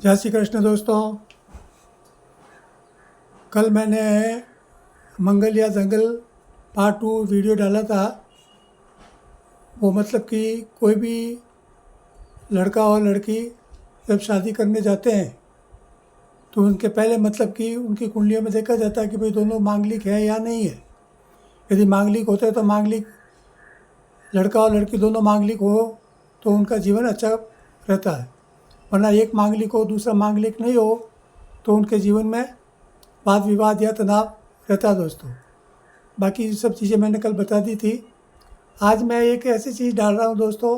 जय श्री कृष्ण दोस्तों। कल मैंने मंगल या जंगल पार्ट 2 वीडियो डाला था। वो मतलब कि कोई भी लड़का और लड़की जब शादी करने जाते हैं तो उनके पहले मतलब कि उनकी कुंडलियों में देखा जाता है कि भाई दोनों मांगलिक है या नहीं है। यदि मांगलिक होते तो मांगलिक लड़का और लड़की दोनों मांगलिक हो तो उनका जीवन अच्छा रहता है, वरना एक मांगलिक हो दूसरा मांगलिक नहीं हो तो उनके जीवन में वाद विवाद या तनाव रहता है दोस्तों। बाकी ये सब चीज़ें मैंने कल बता दी थी। आज मैं एक ऐसी चीज़ डाल रहा हूँ दोस्तों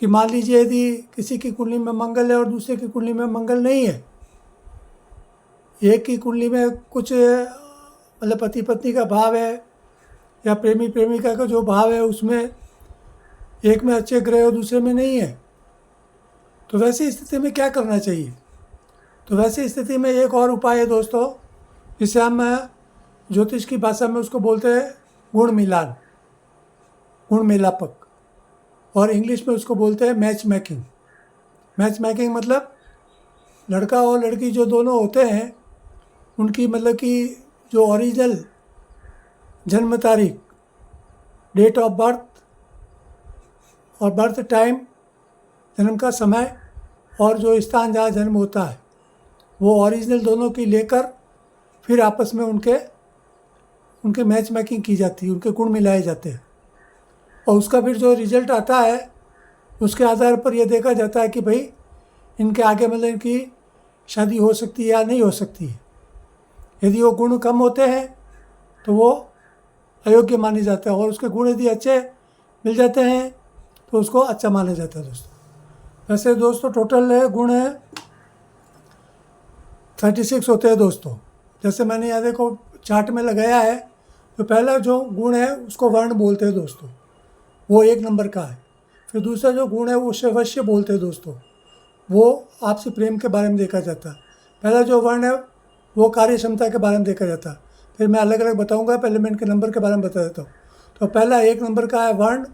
कि मान लीजिए यदि किसी की कुंडली में मंगल है और दूसरे की कुंडली में मंगल नहीं है, एक की कुंडली में कुछ मतलब पति पत्नी का भाव है या प्रेमी प्रेमिका का जो भाव है उसमें एक में अच्छे ग्रह और दूसरे में नहीं है, तो वैसी स्थिति में क्या करना चाहिए। तो वैसी स्थिति में एक और उपाय है दोस्तों, जिसे हम ज्योतिष की भाषा में उसको बोलते हैं गुण मिलान, गुण मिलापक, और इंग्लिश में उसको बोलते हैं मैच मेकिंग। मैच मेकिंग मतलब लड़का और लड़की जो दोनों होते हैं उनकी मतलब कि जो ओरिजिनल जन्म तारीख, डेट ऑफ बर्थ और बर्थ टाइम, जन्म का समय और जो स्थान जहाँ जन्म होता है वो ओरिजिनल दोनों की लेकर फिर आपस में उनके मैच मेकिंग की जाती है, उनके गुण मिलाए जाते हैं और उसका फिर जो रिजल्ट आता है उसके आधार पर यह देखा जाता है कि भाई इनके आगे मतलब इनकी शादी हो सकती है या नहीं हो सकती है। यदि वो गुण कम होते हैं तो वो अयोग्य माने जाता है और उसके गुण यदि अच्छे मिल जाते हैं तो उसको अच्छा माना जाता है दोस्तों। वैसे दोस्तों टोटल गुण है 36 होते हैं दोस्तों। जैसे मैंने यहाँ देखो चार्ट में लगाया है, तो पहला जो गुण है उसको वर्ण बोलते हैं दोस्तों, वो 1 नंबर का है। फिर दूसरा जो गुण है वो वश्य बोलते हैं दोस्तों, वो आपसी प्रेम के बारे में देखा जाता है। पहला जो वर्ण है वो कार्य क्षमता के बारे में देखा जाता है, फिर मैं अलग अलग बताऊंगा, पहले मैं इनके नंबर के बारे में बता देता हूँ। तो पहला 1 नंबर का है वर्ण,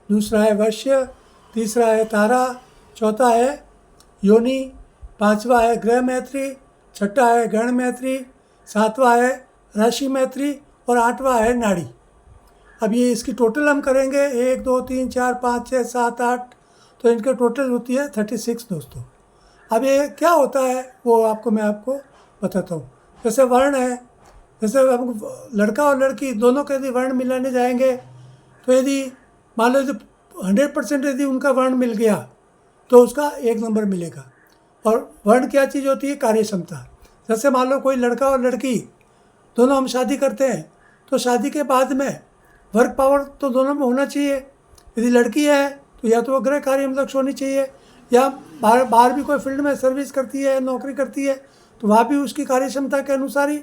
दूसरा है वश्य, तीसरा है तारा, चौथा है योनि, पांचवा है ग्रह मैत्री, छठा है गण मैत्री, सातवां है राशि मैत्री और आठवां है नाड़ी। अब ये इसकी टोटल हम करेंगे 1 2 3 4 5 6 7 8, तो इनके टोटल होती है 36 दोस्तों। अब ये क्या होता है वो मैं आपको बताता हूँ। जैसे वर्ण है, जैसे हम लड़का और लड़की दोनों के यदि वर्ण मिलाने जाएंगे तो यदि मान लो 100% यदि उनका वर्ण मिल गया तो उसका 1 नंबर मिलेगा। और वर्ण क्या चीज़ होती है? कार्य क्षमता। जैसे मान लो कोई लड़का और लड़की दोनों हम शादी करते हैं तो शादी के बाद में वर्क पावर तो दोनों में होना चाहिए। यदि लड़की है तो या तो वो गृह कार्य में दक्ष होनी चाहिए, या बाहर भी कोई फील्ड में सर्विस करती है, नौकरी करती है, तो वहाँ भी उसकी कार्य क्षमता के अनुसार ही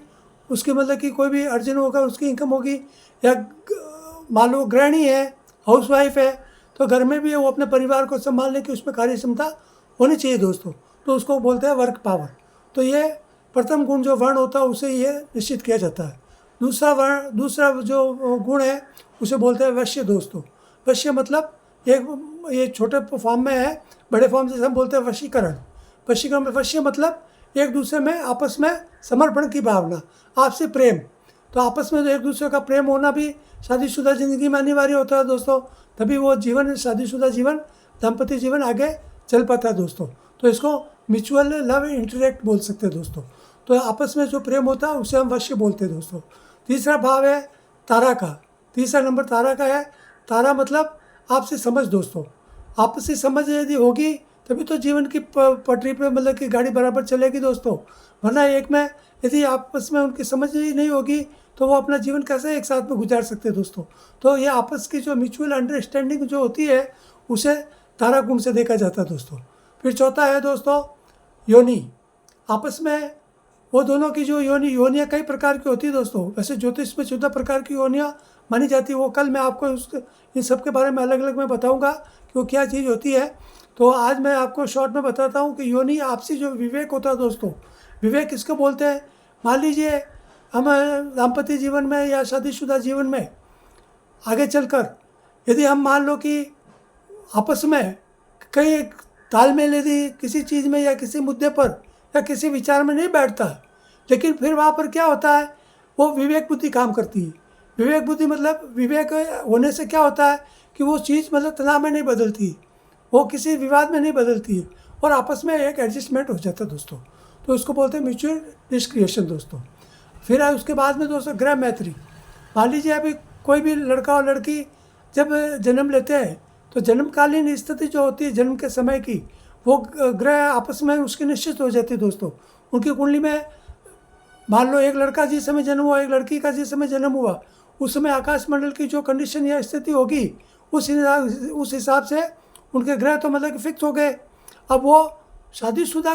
उसकी मतलब कि कोई भी अर्जन होगा, उसकी इनकम होगी। या मान लो गृहिणी है, हाउस वाइफ है, तो घर में भी वो अपने परिवार को संभालने की उसमें कार्य क्षमता होनी चाहिए दोस्तों, तो उसको बोलते हैं वर्क पावर। तो ये प्रथम गुण जो वर्ण होता है उसे ये निश्चित किया जाता है। दूसरा जो गुण है उसे बोलते हैं वश्य दोस्तों। वश्य मतलब ये छोटे फॉर्म में है, बड़े फॉर्म से हम बोलते हैं वशीकरण। वश्य मतलब एक दूसरे में आपस में समर्पण की भावना, आपसी प्रेम। तो आपस में जो एक दूसरे का प्रेम होना भी शादीशुदा ज़िंदगी में अनिवार्य होता है दोस्तों, तभी वो जीवन, शादीशुदा जीवन, दाम्पत्य जीवन आगे चल पाता है दोस्तों। तो इसको म्यूचुअल लव इंटरेक्ट बोल सकते हैं दोस्तों। तो आपस में जो प्रेम होता है उसे हम वश्य बोलते हैं दोस्तों। तीसरा भाव है तारा का, तीसरा नंबर तारा का है। तारा मतलब आपसी समझ दोस्तों। आपसी समझ यदि होगी तभी तो जीवन की पटरी पे मतलब कि गाड़ी बराबर चलेगी दोस्तों, वरना एक में यदि आपस में उनकी समझ ही नहीं होगी तो वो अपना जीवन कैसे एक साथ में गुजार सकते हैं दोस्तों। तो ये आपस की जो म्यूचुअल अंडरस्टैंडिंग जो होती है उसे तारा गुण से देखा जाता है दोस्तों। फिर चौथा है दोस्तों योनि। आपस में वो दोनों की जो योनियाँ कई प्रकार की होती है दोस्तों। वैसे ज्योतिष में 14 प्रकार की योनियाँ मानी जाती है। वो कल मैं आपको इन सब के बारे में अलग अलग मैं बताऊंगा कि वो क्या चीज़ होती है। तो आज मैं आपको शॉर्ट में बताता हूँ कि योनि आपसी जो विवेक होता है दोस्तों। विवेक किसको बोलते हैं? मान लीजिए हम दाम्पत्य जीवन में या शादीशुदा जीवन में आगे चलकर यदि हम मान लो कि आपस में कई तालमेल यदि किसी चीज़ में या किसी मुद्दे पर या किसी विचार में नहीं बैठता, लेकिन फिर वहाँ पर क्या होता है, वो विवेक बुद्धि काम करती है। विवेक बुद्धि मतलब विवेक होने से क्या होता है कि वो चीज़ मतलब तनाव में नहीं बदलती, वो किसी विवाद में नहीं बदलती है और आपस में एक एडजस्टमेंट हो जाता है दोस्तों। तो उसको बोलते हैं म्यूचुअल डिस्क्रिएशन दोस्तों। फिर उसके बाद में दोस्तों ग्रह मैत्री। मान लीजिए अभी कोई भी लड़का और लड़की जब जन्म लेते हैं तो जन्मकालीन स्थिति जो होती है जन्म के समय की, वो ग्रह आपस में उसकी निश्चित हो जाती है दोस्तों। उनकी कुंडली में मान लो एक लड़का जिस समय जन्म हुआ, एक लड़की का जिस समय जन्म हुआ, उस समय आकाश मंडल की जो कंडीशन या स्थिति होगी उस हिसाब से उनके ग्रह तो मतलब कि फिक्स हो गए। अब वो शादीशुदा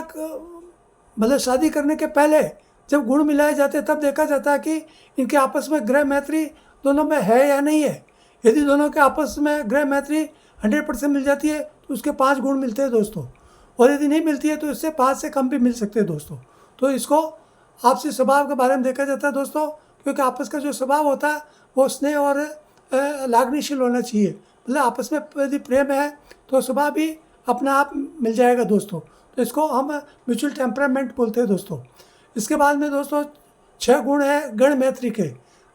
मतलब शादी करने के पहले जब गुण मिलाए जाते तब देखा जाता है कि इनके आपस में ग्रह मैत्री दोनों में है या नहीं है। यदि दोनों के आपस में ग्रह मैत्री 100% मिल जाती है तो उसके 5 गुण मिलते हैं दोस्तों, और यदि नहीं मिलती है तो इससे 5 से कम भी मिल सकते हैं दोस्तों। तो इसको आपसी स्वभाव के बारे में देखा जाता है दोस्तों, क्योंकि आपस का जो स्वभाव होता है वो स्नेह और लागनीशील होना चाहिए। मतलब आपस में यदि प्रेम है तो स्वभाव भी अपने आप मिल जाएगा दोस्तों। तो इसको हम म्यूचुअल टेम्परामेंट बोलते हैं दोस्तों। इसके बाद में दोस्तों 6 गुण है गण मैत्री के।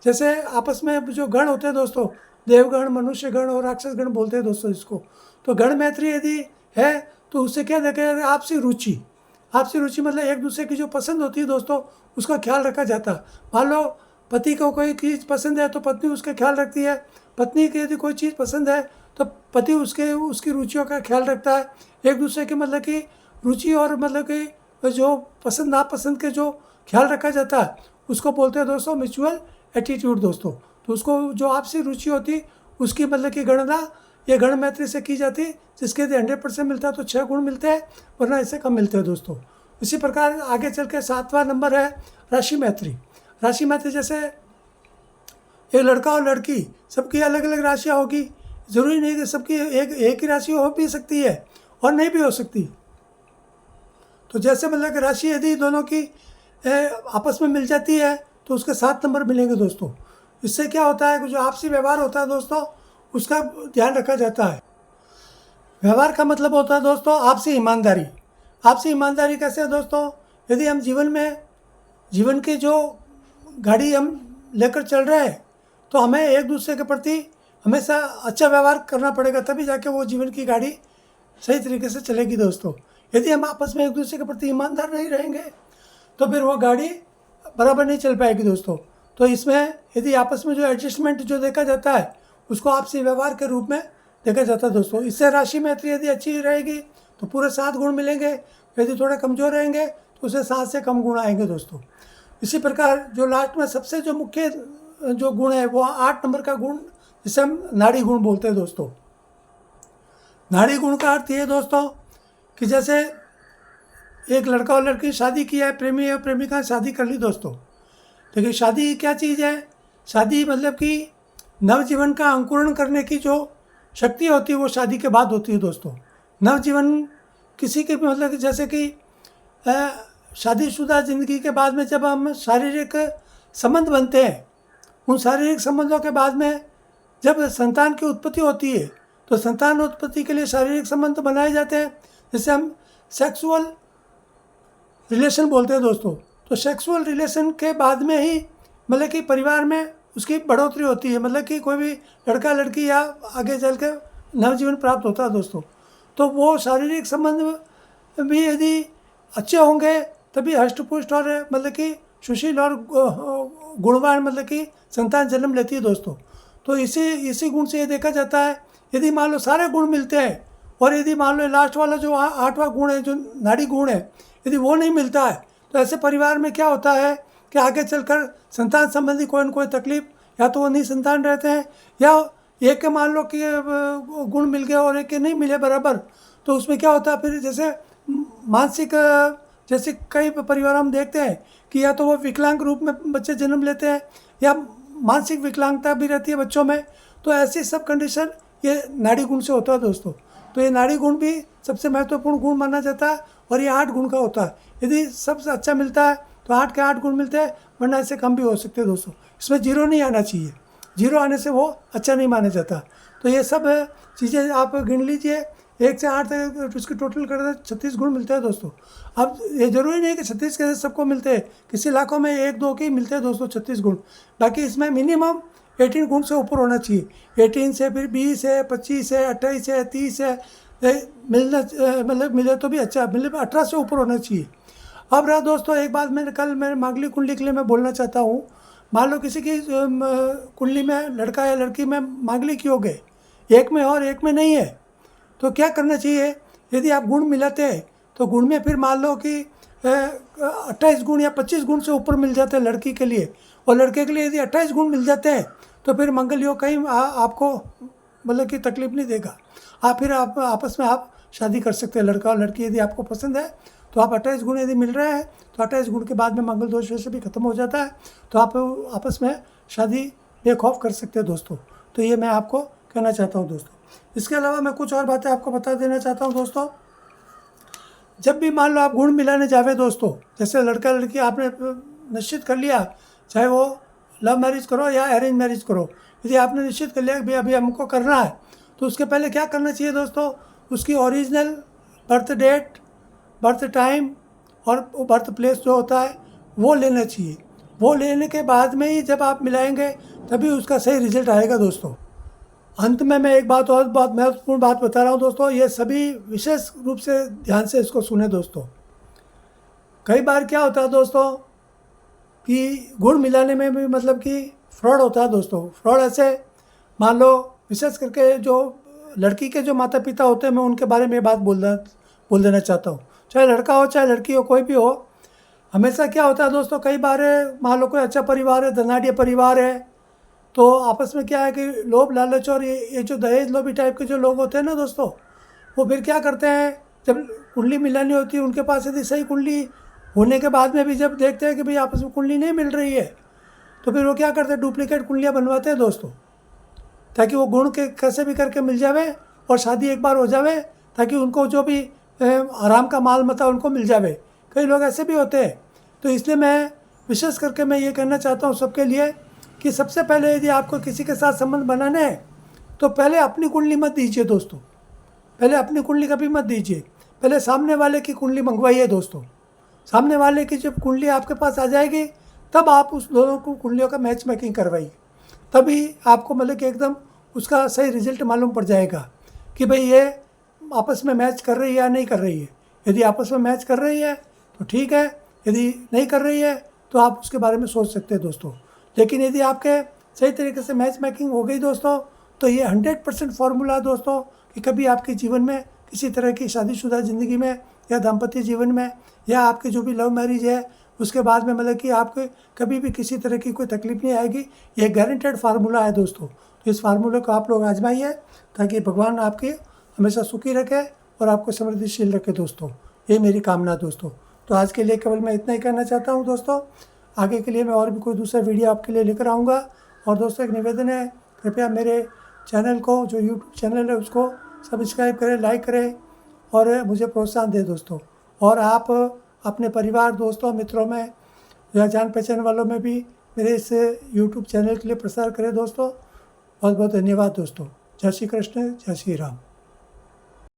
जैसे आपस में जो गण होते हैं दोस्तों, देवगण, मनुष्य गण और राक्षस गण बोलते हैं दोस्तों इसको। तो गण मैत्री यदि है तो उससे क्या देखें, आपसी रुचि। आपसी रुचि मतलब एक दूसरे की जो पसंद होती है दोस्तों उसका ख्याल रखा जाता है। मान लो पति को कोई चीज़ पसंद है तो पत्नी उसका ख्याल रखती है, पत्नी की यदि कोई चीज़ पसंद है तो पति उसकी रुचियों का ख्याल रखता है। एक दूसरे के मतलब कि रुचि और मतलब कि जो पसंद नापसंद के जो ख्याल रखा जाता है उसको बोलते हैं दोस्तों म्यूचुअल एटीट्यूड दोस्तों। तो उसको जो आपसी रुचि होती उसकी मतलब कि गणना ये गण मैत्री से की जाती, जिसके यदि 100% मिलता है तो 6 गुण मिलते हैं, वरना इससे कम मिलते हैं दोस्तों। इसी प्रकार आगे चल के 7वां नंबर है राशि मैत्री। राशि मैत्री जैसे एक लड़का और लड़की सबकी अलग अलग राशियाँ होगी, ज़रूरी नहीं कि सबकी एक ही राशि हो भी सकती है और नहीं भी हो सकती। तो जैसे मतलब कि राशि यदि दोनों की आपस में मिल जाती है तो उसके 7 नंबर मिलेंगे दोस्तों। इससे क्या होता है कि जो आपसी व्यवहार होता है दोस्तों उसका ध्यान रखा जाता है। व्यवहार का मतलब होता है दोस्तों आपसी ईमानदारी। आपसी ईमानदारी कैसे है दोस्तों, यदि हम जीवन की जो गाड़ी हम लेकर चल रहे हैं तो हमें एक दूसरे के प्रति हमेशा अच्छा व्यवहार करना पड़ेगा, तभी जाके वो जीवन की गाड़ी सही तरीके से चलेगी दोस्तों। यदि हम आपस में एक दूसरे के प्रति ईमानदार नहीं रहेंगे तो फिर वो गाड़ी बराबर नहीं चल पाएगी दोस्तों। तो इसमें यदि आपस में जो एडजस्टमेंट जो देखा जाता है उसको आपसी व्यवहार के रूप में देखा जाता है दोस्तों। इससे राशि मैत्री यदि अच्छी रहेगी तो पूरे 7 गुण मिलेंगे, यदि थोड़े कमज़ोर रहेंगे तो उसे 7 से कम गुण आएंगे दोस्तों। इसी प्रकार जो लास्ट में सबसे जो मुख्य जो गुण है वो 8 नंबर का गुण जिसे हम नाड़ी गुण बोलते हैं दोस्तों। नाड़ी गुण का अर्थ ये दोस्तों कि जैसे एक लड़का और लड़की शादी किया है, प्रेमी और प्रेमिका शादी कर ली दोस्तों। देखिए शादी क्या चीज़ है, शादी मतलब कि नवजीवन का अंकुरण करने की जो शक्ति होती है वो शादी के बाद होती है दोस्तों। नवजीवन किसी के मतलब कि जैसे कि शादीशुदा ज़िंदगी के बाद में जब हम शारीरिक संबंध बनते हैं, उन शारीरिक संबंधों के बाद में जब संतान की उत्पत्ति होती है तो संतान उत्पत्ति के लिए शारीरिक संबंध बनाए जाते हैं, जिसे हम सेक्सुअल रिलेशन बोलते हैं दोस्तों। तो सेक्सुअल रिलेशन के बाद में ही मतलब कि परिवार में उसकी बढ़ोतरी होती है, मतलब कि कोई भी लड़का लड़की या आगे चल के नवजीवन प्राप्त होता है दोस्तों। तो वो शारीरिक संबंध भी यदि अच्छे होंगे तभी हष्टपुष्ट और मतलब कि सुशील और गुणवान मतलब कि संतान जन्म लेती है दोस्तों। तो इसी गुण से ये देखा जाता है, यदि मान लो सारे गुण मिलते हैं और यदि मान लो लास्ट वाला जो 8वां गुण है जो नाड़ी गुण है यदि वो नहीं मिलता है तो ऐसे परिवार में क्या होता है कि आगे चलकर संतान संबंधी कोई न कोई तकलीफ, या तो वो निसंतान रहते हैं या एक के मान लो कि गुण मिल गए और एक के नहीं मिले बराबर, तो उसमें क्या होता है फिर जैसे मानसिक, जैसे कई परिवार हम देखते हैं कि या तो वो विकलांग रूप में बच्चे जन्म लेते हैं या मानसिक विकलांगता भी रहती है बच्चों में। तो ऐसी सब कंडीशन ये नाड़ी गुण से होता है दोस्तों। तो ये नाड़ी गुण भी सबसे महत्वपूर्ण गुण माना जाता है और ये 8 गुण का होता है। यदि सबसे अच्छा मिलता है तो 8 के 8 गुण मिलते हैं, वरना इससे कम भी हो सकते हैं दोस्तों। इसमें 0 नहीं आना चाहिए, 0 आने से वो अच्छा नहीं माना जाता। तो ये सब चीज़ें आप गिन लीजिए, 1 से 8 तक उसकी टोटल कर दे 36 गुण मिलते हैं दोस्तों। अब ये ज़रूरी नहीं कि 36 के सबको मिलते हैं, किसी इलाकों में 1-2 के ही मिलते हैं दोस्तों 36 गुण। बाकी इसमें मिनिमम 18 गुण से ऊपर होना चाहिए। 18 से फिर 20 है, 25 है, 28 है, 30 है, मिलना मतलब मिले तो भी अच्छा, मतलब 18 से ऊपर होना चाहिए। अब रहा दोस्तों एक बात, मैंने मांगलिक कुंडली के लिए मैं बोलना चाहता हूँ। मान लो किसी की कुंडली में लड़का या लड़की में मांगलिक योग है, एक में और एक में नहीं है, तो क्या करना चाहिए? यदि आप गुण मिलाते हैं तो गुण में फिर मान लो कि 28 गुण या 25 गुण से ऊपर मिल जाते हैं लड़की के लिए, और लड़के के लिए यदि 28 गुण मिल जाते हैं तो फिर मंगल योग कहीं आपको मतलब कि तकलीफ नहीं देगा। फिर आप आपस में आप शादी कर सकते हैं, लड़का और लड़की यदि आपको पसंद है तो आप 28 गुण यदि मिल रहे हैं तो 28 गुण के बाद में मंगल दोष वैसे भी खत्म हो जाता है, तो आप आपस में शादी बेखौफ कर सकते हैं दोस्तों। तो ये मैं आपको कहना चाहता हूँ दोस्तों। इसके अलावा मैं कुछ और बातें आपको बता देना चाहता हूँ दोस्तों। जब भी मान लो आप गुण मिलाने जावे दोस्तों, जैसे लड़का लड़की आपने निश्चित कर लिया, चाहे वो लव मैरिज करो या अरेंज मैरिज करो, यदि आपने निश्चित कर लिया कि भाई अभी हमको करना है, तो उसके पहले क्या करना चाहिए दोस्तों? उसकी original birth date, birth time और बर्थ प्लेस जो होता है वो लेना चाहिए। वो लेने के बाद में ही जब आप मिलाएंगे तभी उसका सही रिजल्ट आएगा दोस्तों। अंत में मैं एक बात और बहुत महत्वपूर्ण बात बता रहा हूँ दोस्तों, ये सभी विशेष रूप से ध्यान से इसको सुने दोस्तों। कई बार क्या होता है दोस्तों कि गुण मिलाने में भी मतलब कि फ्रॉड होता है दोस्तों। फ्रॉड ऐसे, मान लो विशेष करके जो लड़की के जो माता पिता होते हैं, मैं उनके बारे में बात बोल देना चाहता हूँ। चाहे लड़का हो चाहे लड़की हो, कोई भी हो, हमेशा क्या होता है दोस्तों, कई बार मान लो कोई अच्छा परिवार है, धनाढ़ परिवार है, तो आपस में क्या है कि लोभ लालच और ये जो दहेज लोभी टाइप के जो लोग होते हैं ना दोस्तों, वो फिर क्या करते हैं, जब कुंडली मिलानी होती है उनके पास यदि सही कुंडली होने के बाद में भी जब देखते हैं कि भाई आपस में कुंडली नहीं मिल रही है, तो फिर वो क्या करते हैं, डुप्लीकेट कुंडलियाँ बनवाते हैं दोस्तों, ताकि वो गुण के कैसे भी करके मिल जावे और शादी एक बार हो जावे, ताकि उनको जो भी आराम का माल मता उनको मिल जावे। कई लोग ऐसे भी होते हैं। तो इसलिए मैं विशेष करके मैं ये कहना चाहता हूँ सबके लिए कि सबसे पहले यदि आपको किसी के साथ संबंध बनाने हैं तो पहले अपनी कुंडली मत दीजिए दोस्तों। पहले अपनी कुंडली कभी मत दीजिए, पहले सामने वाले की कुंडली मंगवाइए दोस्तों। सामने वाले की जब कुंडली आपके पास आ जाएगी तब आप उस दोनों को कुंडलियों का मैच मेकिंग करवाइए, तभी आपको मतलब कि एकदम उसका सही रिजल्ट मालूम पड़ जाएगा कि भाई ये आपस में मैच कर रही है या नहीं कर रही है। यदि आपस में मैच कर रही है तो ठीक है, यदि नहीं कर रही है तो आप उसके बारे में सोच सकते हैं दोस्तों। लेकिन यदि आपके सही तरीके से मैच मेकिंग हो गई दोस्तों, तो ये 100% फॉर्मूला है दोस्तों कि कभी आपके जीवन में किसी तरह की शादीशुदा ज़िंदगी में या दाम्पत्य जीवन में या आपके जो भी लव मैरिज है उसके बाद में मतलब कि आपके कभी भी किसी तरह की कोई तकलीफ नहीं आएगी। ये गारंटेड फार्मूला है दोस्तों। तो इस फार्मूले को आप लोग आजमाइए ताकि भगवान आपके हमेशा सुखी रखे और आपको समृद्धिशील रखे दोस्तों। ये मेरी कामना दोस्तों। तो आज के लिए केवल मैं इतना ही कहना चाहता हूँ दोस्तों। आगे के लिए मैं और भी कोई दूसरा वीडियो आपके लिए लेकर आऊँगा। और दोस्तों एक निवेदन है, कृपया मेरे चैनल को, जो यूट्यूब चैनल है उसको सब्सक्राइब करें, लाइक करें और मुझे प्रोत्साहन दें दोस्तों। और आप अपने परिवार, दोस्तों, मित्रों में या जान पहचान वालों में भी मेरे इस यूट्यूब चैनल के लिए प्रसार करें दोस्तों। बहुत बहुत धन्यवाद दोस्तों। जय श्री कृष्ण, जय श्री राम।